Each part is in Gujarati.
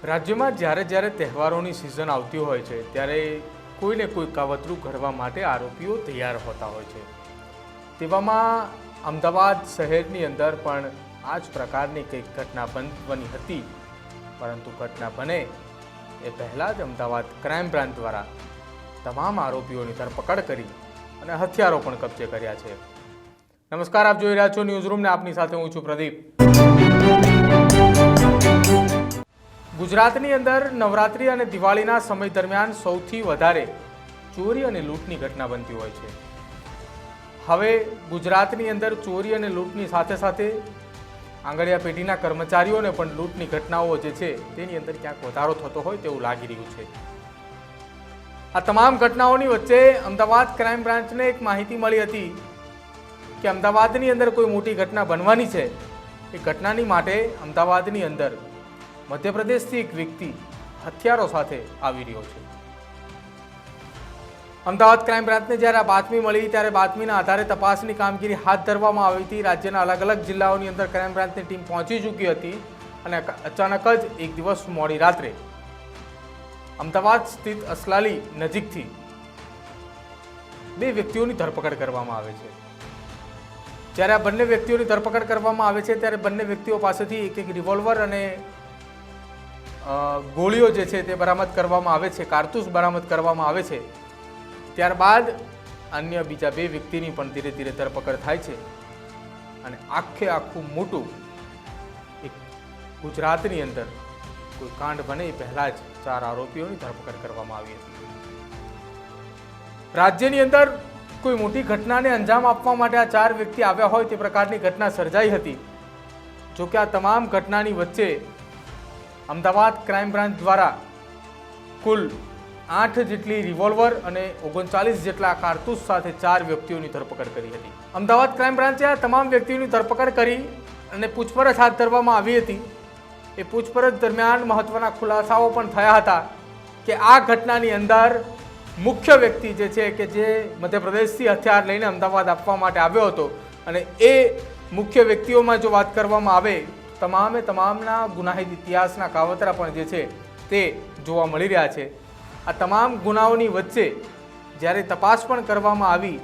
રાજ્યમાં જ્યારે જ્યારે તહેવારોની સિઝન આવતી હોય છે ત્યારે કોઈને કોઈ કાવતરું ઘડવા માટે આરોપીઓ તૈયાર હોતા હોય છે। તેવામાં અમદાવાદ શહેરની અંદર પણ આ જ પ્રકારની કંઈક ઘટના બની હતી, પરંતુ ઘટના બને એ પહેલાં જ અમદાવાદ ક્રાઇમ બ્રાન્ચ દ્વારા તમામ આરોપીઓની ધરપકડ કરી અને હથિયારો પણ કબજે કર્યા છે। નમસ્કાર, આપ જોઈ રહ્યા છો ન્યૂઝ રૂમ ને આપની સાથે હું છું પ્રદીપ। ગુજરાતની અંદર નવરાત્રી અને દિવાળીના સમય દરમિયાન સૌથી વધારે ચોરી અને લૂંટની ઘટના બનતી હોય છે। હવે ગુજરાતની અંદર ચોરી અને લૂંટની સાથે સાથે આંગળીયા પેઢીના કર્મચારીઓને પણ લૂંટની ઘટનાઓ જે છે તેની અંદર ક્યાંક વધારો થતો હોય તેવું લાગી રહ્યું છે। આ તમામ ઘટનાઓની વચ્ચે અમદાવાદ ક્રાઇમ બ્રાન્ચને એક માહિતી મળી હતી કે અમદાવાદની અંદર કોઈ મોટી ઘટના બનવાની છે। એ ઘટનાની માટે અમદાવાદની અંદર મધ્યપ્રદેશથી એક વ્યક્તિ હથિયારો સાથે આવી રહ્યો છે। અમદાવાદ ક્રાઇમ બ્રાન્ચને જ્યારે આ બાતમી મળી ત્યારે બાતમીના આધારે તપાસની કામગીરી હાથ ધરવામાં આવી હતી। રાજ્યના અલગ અલગ જિલ્લાઓની અંદર ક્રાઇમ બ્રાન્ચની ટીમ પહોંચી ચૂકી હતી અને અચાનક જ એક દિવસ મોડી રાત્રે અમદાવાદ સ્થિત અસલાલી નજીકથી બે વ્યક્તિઓની ધરપકડ કરવામાં આવે છે। જ્યારે આ બંને વ્યક્તિઓની ધરપકડ કરવામાં આવે છે ત્યારે બંને વ્યક્તિઓ પાસેથી એક એક રિવોલ્વર અને ગોળીઓ જે છે તે બરામદ કરવામાં આવે છે, કારતૂસ બરામદ કરવામાં આવે છે। ત્યારબાદ અન્ય બીજા બે વ્યક્તિની પણ ધીરે ધીરે ધરપકડ થાય છે અને આખું મોટું એક ગુજરાતની અંદર કોઈ કાંડ બને એ પહેલા જ 4 આરોપીઓની ધરપકડ કરવામાં આવી હતી। રાજ્યની અંદર કોઈ મોટી ઘટનાને અંજામ આપવા માટે આ 4 વ્યક્તિ આવ્યા હોય તે પ્રકારની ઘટના સર્જાઈ હતી। જોકે આ તમામ ઘટનાની વચ્ચે અમદાવાદ ક્રાઇમ બ્રાન્ચ દ્વારા કુલ 8 જેટલી રિવોલ્વર અને 39 જેટલા કારતૂસ સાથે 4 વ્યક્તિઓની ધરપકડ કરી હતી। અમદાવાદ ક્રાઇમ બ્રાન્ચે આ તમામ વ્યક્તિઓની ધરપકડ કરી અને પૂછપરછ હાથ ધરવામાં આવી હતી। એ પૂછપરછ દરમિયાન મહત્વના ખુલાસાઓ પણ થયા હતા કે આ ઘટનાની અંદર મુખ્ય વ્યક્તિ જે છે કે જે મધ્યપ્રદેશથી હથિયાર લઈને અમદાવાદ આપવા માટે આવ્યો હતો અને એ મુખ્ય વ્યક્તિઓમાં જો વાત કરવામાં આવે તમામના ગુનાહિત ઇતિહાસના કાવતરા પણ જે છે તે જોવા મળી રહ્યા છે। આ તમામ ગુનાઓની વચ્ચે જ્યારે તપાસ પણ કરવામાં આવી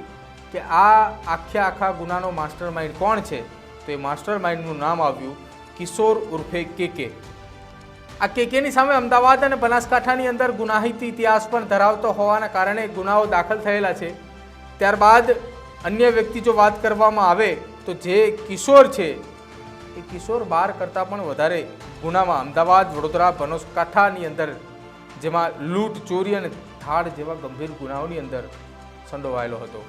કે આખા ગુનાનો માસ્ટર માઇન્ડ કોણ છે તો એ માસ્ટર માઇન્ડનું નામ આવ્યું કિશોર ઉર્ફે કેકે। આ કેકેની સામે અમદાવાદ અને બનાસકાંઠાની અંદર ગુનાહિત ઇતિહાસ પણ ધરાવતો હોવાના કારણે ગુનાઓ દાખલ થયેલા છે। ત્યારબાદ અન્ય વ્યક્તિ જો વાત કરવામાં આવે તો જે કિશોર છે એ કિશોર 12 કરતાં પણ વધારે ગુનામાં અમદાવાદ, વડોદરા, બનાસકાંઠાની અંદર જેમાં લૂંટ, ચોરી અને ધાડ જેવા ગંભીર ગુનાઓની અંદર સંડોવાયેલો હતો।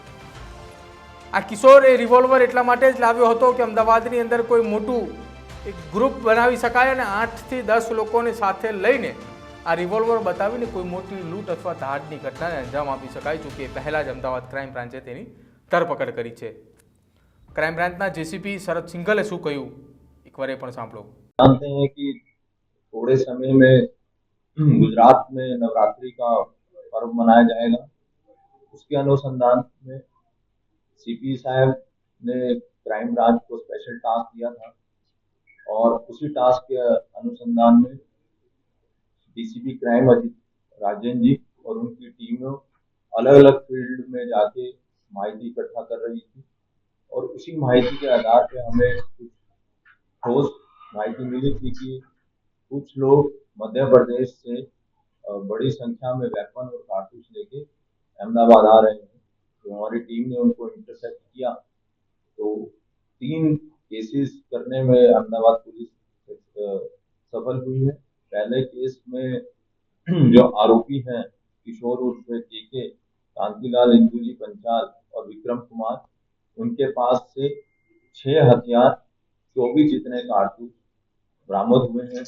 આ કિશોર એ રિવોલ્વર એટલા માટે જ લાવ્યો હતો કે અમદાવાદની અંદર કોઈ મોટું એક ગ્રુપ બનાવી શકાય અને 8 થી 10 લોકોને સાથે લઈને આ રિવોલ્વર બતાવીને કોઈ મોટી લૂંટ અથવા ધાડની ઘટનાને અંજામ આપી શકાય। જો કે પહેલા જ અમદાવાદ ક્રાઇમ બ્રાન્ચે તેની ધરપકડ કરી છે। ક્રાઇમ બ્રાન્ચના જેસીપી શરદ સિંઘલે શું કહ્યું એકવાર એ પણ સાંભળો। जानते हैं कि थोड़े समय में गुजरात में नवरात्रि का पर्व मनाया जाएगा। उसके अनुसंधान में सीपी साहब ने क्राइम ब्रांच को स्पेशल टास्क दिया था और उसी टास्क के अनुसंधान में डीसीपी क्राइम अजीत राजन जी और उनकी टीम अलग अलग फील्ड में जाके माहिती इकट्ठा कर रही थी और उसी माहिती के आधार पे हमें कुछ ठोस माहिती मिली थी कि कुछ लोग मध्य प्रदेश से बड़ी संख्या में वेपन और कारतूस लेके अहमदाबाद आ रहे हैं। तो हमारी टीम ने उनको इंटरसेप्ट किया तो 3 केसेस करने में अहमदाबाद पुलिस सफल हुई है। पहले केस में जो आरोपी हैं किशोर उर्फ केके, कांतिलाल इंदुजी पंचाल और विक्रम कुमार, उनके पास से 6 हथियार, 24 जितने कारतूस बरामद हुए हैं।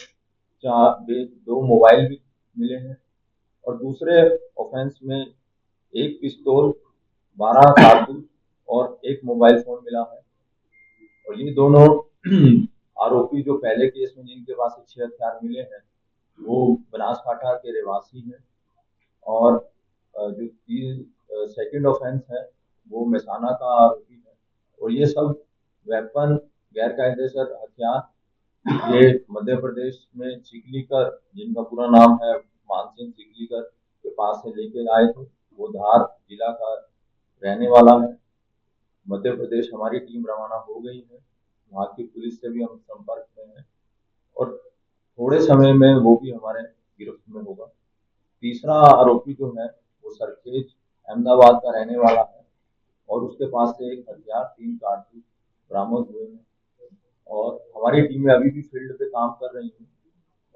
2 मोबाइल भी मिले हैं और दूसरे ऑफेंस में 1 पिस्तौल, 12 कारतूस और 1 मोबाइल फोन मिला है। और ये दोनों आरोपी जो पहले केस में जिनके पास 6 हथियार मिले हैं वो बनासकांठा के रहवासी हैं और जो सेकंड ऑफेंस है वो मेहसाना का आरोपी है। और ये सब वेपन, गैर कायदेसर हथियार ये मध्य प्रदेश में चिखलीकर, जिनका पूरा नाम है मानसिंह चिखलीकर, के पास से लेके आए थे। वो धार जिला का रहने वाला है। मध्य प्रदेश हमारी टीम रवाना हो गई है। वहाँ की पुलिस से भी हम संपर्क में हैं और थोड़े समय में वो भी हमारे गिरफ्त में होगा। तीसरा आरोपी जो है वो सरखेज अहमदाबाद का रहने वाला है और उसके पास से एक हथियार 3 कारतूस बरामद हुए हैं और हमारी टीमें अभी भी फील्ड पे काम कर रही हैं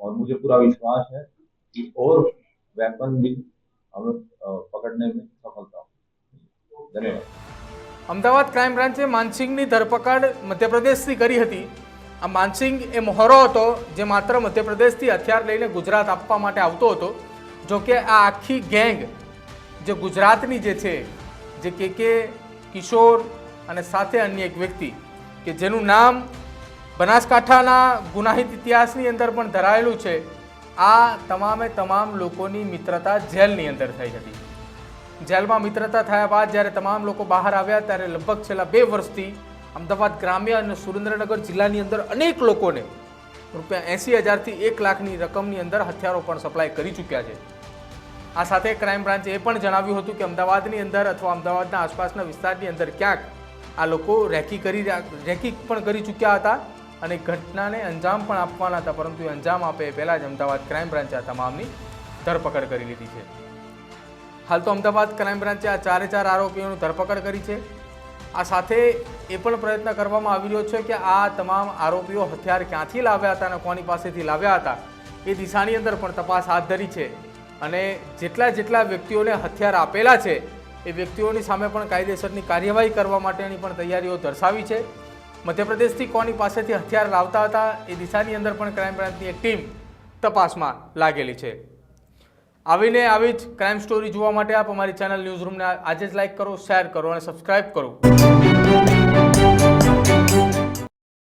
और मुझे पूरा विश्वास है कि और वेपन भी हमें पकड़ने में सफलता होगी। धन्यवाद। અમદાવાદ ક્રાઇમ બ્રાન્ચે માનસિંગની ધરપકડ મધ્યપ્રદેશથી કરી હતી। આ માનસિંગ એ મોહરો હતો જે માત્ર મધ્યપ્રદેશથી હથિયાર લઈને ગુજરાત આપવા માટે આવતો હતો। જો કે આ આખી ગેંગ જે ગુજરાતની જે છે, જે કે કિશોર અને સાથે અન્ય એક વ્યક્તિ કે જેનું નામ બનાસકાંઠાના ગુનાહિત ઇતિહાસની અંદર પણ ધરાયેલું છે, આ તમામે તમામ લોકોની મિત્રતા જેલની અંદર થઈ હતી। જેલમાં મિત્રતા થયા બાદ જ્યારે તમામ લોકો બહાર આવ્યા ત્યારે લગભગ છેલ્લા 2 વર્ષથી અમદાવાદ ગ્રામ્ય અને સુરેન્દ્રનગર જિલ્લાની અંદર અનેક લોકોને રૂપિયા 80,000થી 1 લાખની રકમની અંદર હથિયારો પણ સપ્લાય કરી ચૂક્યા છે। આ સાથે ક્રાઇમ બ્રાન્ચે એ પણ જણાવ્યું હતું કે અમદાવાદની અંદર અથવા અમદાવાદના આસપાસના વિસ્તારની અંદર ક્યાંક આ લોકો રેકી પણ કરી ચૂક્યા હતા અને ઘટનાને અંજામ પણ આપવાના હતા, પરંતુ અંજામ આપે એ પહેલાં જ અમદાવાદ ક્રાઇમ બ્રાન્ચે આ તમામની ધરપકડ કરી લીધી છે। હાલ તો અમદાવાદ ક્રાઇમ બ્રાન્ચે આ 4 આરોપીઓની ધરપકડ કરી છે। આ સાથે એ પણ પ્રયત્ન કરવામાં આવી રહ્યો છે કે આ તમામ આરોપીઓ હથિયાર ક્યાંથી લાવ્યા હતા અને કોની પાસેથી લાવ્યા હતા એ દિશાની અંદર પણ તપાસ હાથ ધરી છે અને જેટલા વ્યક્તિઓને હથિયાર આપેલા છે એ વ્યક્તિઓની સામે પણ કાયદેસરની કાર્યવાહી કરવા માટેની પણ તૈયારીઓ દર્શાવી છે। મધ્યપ્રદેશથી કોની પાસેથી હથિયાર લાવતા હતા એ દિશાની અંદર પણ ક્રાઇમ બ્રાન્ચની એક ટીમ તપાસમાં લાગેલી છે। આવીને આવી જ ક્રાઇમ સ્ટોરી જોવા માટે આપ અમારી ચેનલ ન્યૂઝ રૂમને આજે જ લાઇક કરો, શેર કરો અને સબસ્ક્રાઇબ કરો।